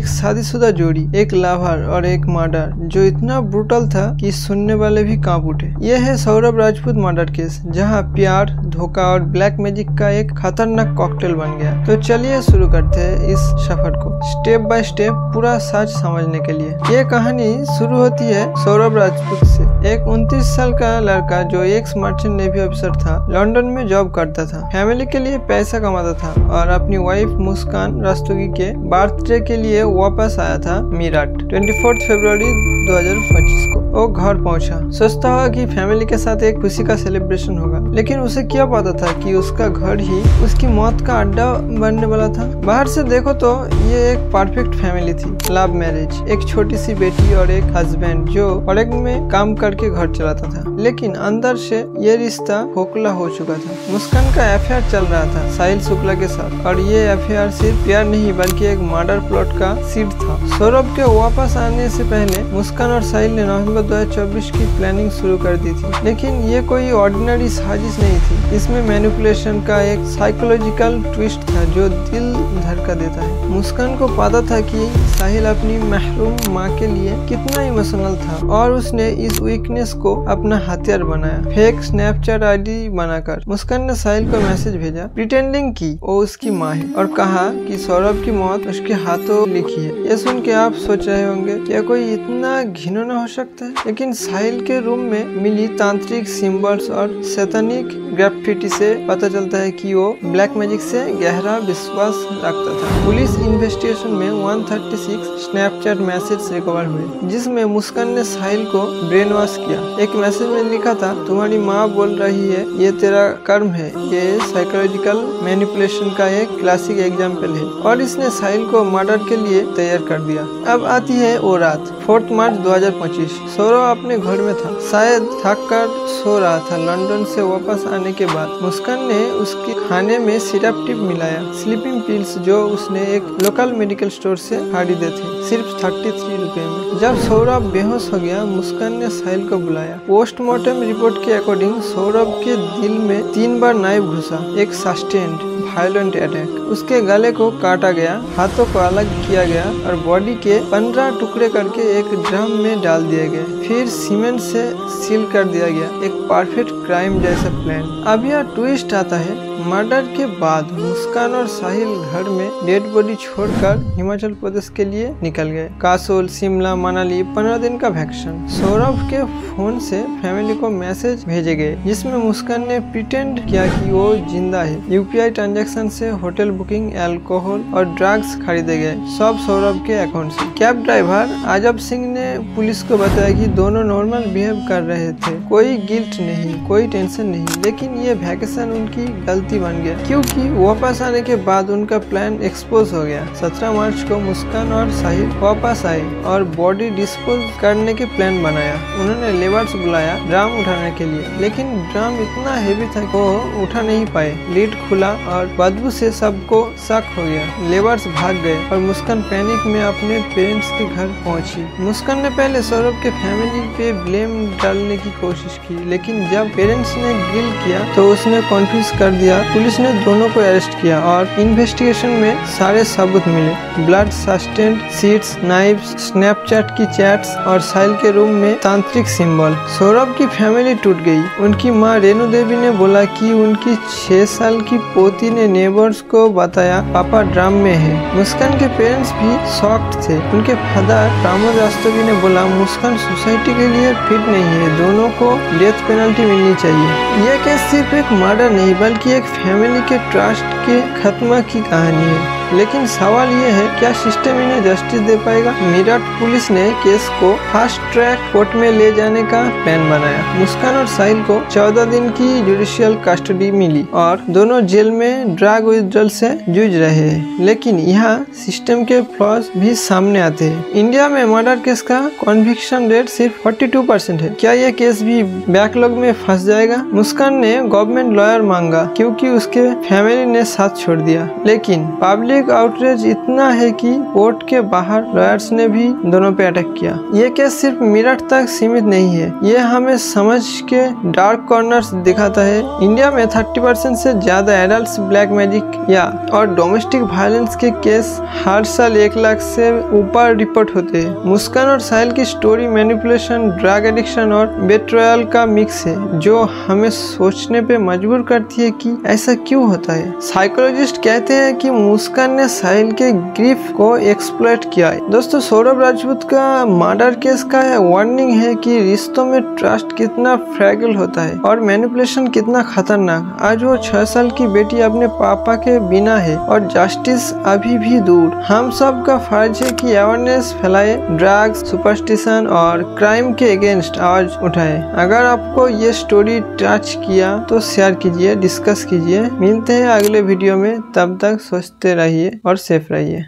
एक शादीशुदा जोड़ी, एक लवर और एक मर्डर जो इतना ब्रूटल था कि सुनने वाले भी कांप उठे। यह है सौरभ राजपूत मर्डर केस, जहां प्यार, धोखा और ब्लैक मैजिक का एक खतरनाक कॉकटेल बन गया। तो चलिए शुरू करते हैं इस सफर को स्टेप बाय स्टेप पूरा सच समझने के लिए। ये कहानी शुरू होती है सौरभ राजपूत से, एक 29 साल का लड़का जो एक्स मर्चेंट नेवी ऑफिसर था, लंदन में जॉब करता था, फैमिली के लिए पैसा कमाता था और अपनी वाइफ मुस्कान रस्तोगी के बर्थडे के लिए वापस आया था मीरठ। 24 फरवरी 2025 को वो घर पहुंचा। सोचता हुआ कि फैमिली के साथ एक खुशी का सेलिब्रेशन होगा, लेकिन उसे क्या पता था कि उसका घर ही उसकी मौत का अड्डा बनने वाला था। बाहर से देखो तो ये एक परफेक्ट फैमिली थी, लव मैरिज, एक छोटी सी बेटी और एक हस्बैंड जो फॉरेन में काम करके घर चलाता था। लेकिन अंदर से ये रिश्ता खोखला हो चुका था। मुस्कान का अफेयर चल रहा था साहिल शुक्ला के साथ, और ये अफेयर सिर्फ प्यार नहीं बल्कि एक मर्डर प्लॉट का सीड था। सौरभ के वापस आने से पहले मुस्कान और साहिल ने नवंबर 2024 की प्लानिंग शुरू कर दी थी, लेकिन ये कोई ऑर्डिनरी साजिश नहीं थी। इसमें मैनिपुलेशन का एक साइकोलॉजिकल ट्विस्ट था जो दिल धड़का देता है। मुस्कान को पता था कि साहिल अपनी महरूम माँ के लिए कितना इमोशनल था और उसने इस वीकनेस को अपना हथियार बनाया। फेक स्नैपचैट आईडी बनाकर मुस्कान ने साहिल को मैसेज भेजा, प्रिटेंडिंग की वो उसकी माँ है, और कहा कि सौरभ की मौत उसके हाथों लिखी है। ये सुन के आप सोच रहे होंगे क्या कोई इतना घिनौना हो सकता है, लेकिन साहिल के रूम में मिली तांत्रिक सिंबल्स और सैतानिक ग्राफिटी से पता चलता है कि वो ब्लैक मैजिक से गहरा विश्वास रखता था। पुलिस इन्वेस्टिगेशन में 136 स्नैपचैट मैसेज रिकवर हुए, जिसमें मुस्कान ने साहिल को ब्रेन वॉश किया। एक मैसेज में लिखा था, तुम्हारी माँ बोल रही है ये तेरा कर्म है। ये साइकोलॉजिकल मैनिपुलेशन का एक क्लासिक एग्जाम्पल है, और इसने साहिल को मर्डर के लिए तैयार कर दिया। अब आती है वो रात, 4 मार्च 2025। सौरभ अपने घर में था, शायद थक कर सो रहा था। लंदन से वापस आने के बाद मुस्कान ने उसके खाने में सिरप टिप मिलाया, स्लीपिंग पिल्स जो उसने एक लोकल मेडिकल स्टोर से खरीदे थे, सिर्फ 33 रुपए में। जब सौरभ बेहोश हो गया, मुस्कान ने साहिल को बुलाया। पोस्टमार्टम रिपोर्ट के अकॉर्डिंग सौरभ के दिल में 3 बार नाइफ घुसा, एक सस्टेन्ड वायलेंट अटैक। उसके गले को काटा गया, हाथों को अलग किया गया और बॉडी के 15 टुकड़े करके एक ड्रम में डाल दिए गए, फिर सीमेंट से सील कर दिया गया। एक परफेक्ट क्राइम जैसा प्लान। अब यह ट्विस्ट आता है, मर्डर के बाद मुस्कान और साहिल घर में डेड बॉडी छोड़कर हिमाचल प्रदेश के लिए निकल गए। कासोल, शिमला, मनाली 15 दिन का वैकेशन। सौरभ के फोन से फैमिली को मैसेज भेजे गए, जिसमें मुस्कान ने प्रिटेंड किया कि वो जिंदा है। यूपीआई ट्रांजैक्शन से होटल बुकिंग, अल्कोहल और ड्रग्स खरीदे गए, सब सौरभ के अकाउंट से। कैब ड्राइवर आजब सिंह ने पुलिस को बताया कि दोनों नॉर्मल बिहेव कर रहे थे, कोई गिल्ट नहीं, कोई टेंशन नहीं। लेकिन ये वैकेशन उनकी गलती बन गया, क्योंकि वापस आने के बाद उनका प्लान एक्सपोज हो गया। 17 मार्च को मुस्कान और साहिल वापस आए और बॉडी डिस्पोज करने के प्लान बनाया। उन्होंने लेबर्स बुलाया ड्रम उठाने के लिए, लेकिन ड्रम इतना हेवी था वो उठा नहीं पाए। लीड खुला और बदबू से सबको शक हो गया। लेबर्स भाग गए और मुस्कान पैनिक में अपने पेरेंट्स के घर पहुंची। मुस्कान ने पहले सौरभ के फैमिली पे ब्लेम डालने की कोशिश की, लेकिन जब पेरेंट्स ने गिल किया तो उसने कॉन्फ्यूज कर दिया। पुलिस ने दोनों को अरेस्ट किया और इन्वेस्टिगेशन में सारे सबूत मिले, blood sustained seats, knifes, Snapchat की चैट्स और साहिल के रूम में तांत्रिक सिंबल। सौरभ की फैमिली टूट गई। उनकी माँ रेणु देवी ने बोला कि उनकी 6 साल की पोती ने नेबर्स को बताया पापा ड्रम में है। मुस्कान के पेरेंट्स भी शॉक्ड थे। उनके फादर प्रमोद रस्तोगी ने बोला मुस्कान सोसाइटी के लिए फिट नहीं है, दोनों को डेथ पेनल्टी मिलनी चाहिए। यह केस सिर्फ एक मर्डर नहीं बल्कि एक फैमिली के ट्रस्ट के खत्म की कहानी है। लेकिन सवाल ये है, क्या सिस्टम इन्हें जस्टिस दे पाएगा? मेरठ पुलिस ने केस को फास्ट ट्रैक कोर्ट में ले जाने का प्लान बनाया। मुस्कान और साहिल को 14 दिन की जुडिशियल कस्टडी मिली और दोनों जेल में ड्रग विड्रॉल से जूझ रहे हैं। लेकिन यहाँ सिस्टम के फ्लॉज भी सामने आते हैं। इंडिया में मर्डर केस का कॉन्विक्शन रेट सिर्फ 42% है। क्या यह केस भी बैकलॉग में फंस जाएगा? मुस्कान ने गवर्नमेंट लॉयर मांगा क्योंकि उसके फैमिली ने साथ छोड़ दिया, लेकिन पब्लिक पब्लिक आउटरीच इतना है कि कोर्ट के बाहर लॉयर्स ने भी दोनों पे अटैक किया। ये केस सिर्फ मेरठ तक सीमित नहीं है, ये हमें समझ के डार्क कॉर्नर्स दिखाता है। इंडिया में 30% से ज्यादा एडल्ट ब्लैक मैजिक या और डोमेस्टिक वायलेंस के केस हर साल 1 लाख से ऊपर रिपोर्ट होते हैं। मुस्कान और साहिल की स्टोरी मैनिपुलेशन, ड्रग एडिक्शन और बेट्रयल का मिक्स है, जो हमें सोचने पे मजबूर करती है कि ऐसा क्यों होता है। साइकोलॉजिस्ट कहते हैं कि मुस्कान ने साहिल के ग्रीफ को एक्सप्लॉइट किया है। दोस्तों, सौरभ राजपूत का मर्डर केस का वार्निंग है कि रिश्तों में ट्रस्ट कितना फ्रैगिल होता है और मैनिपुलेशन कितना खतरनाक। आज वो 6 साल की बेटी अपने पापा के बिना है और जस्टिस अभी भी दूर। हम सब का फर्ज है कि अवेयरनेस फैलाए, ड्रग्स, सुपरस्टिशन और क्राइम के अगेंस्ट आवाज उठाए। अगर आपको ये स्टोरी टच किया तो शेयर कीजिए, डिस्कस कीजिए। मिलते हैं अगले वीडियो में, तब तक सोचते रहिए और सेफ रहिए।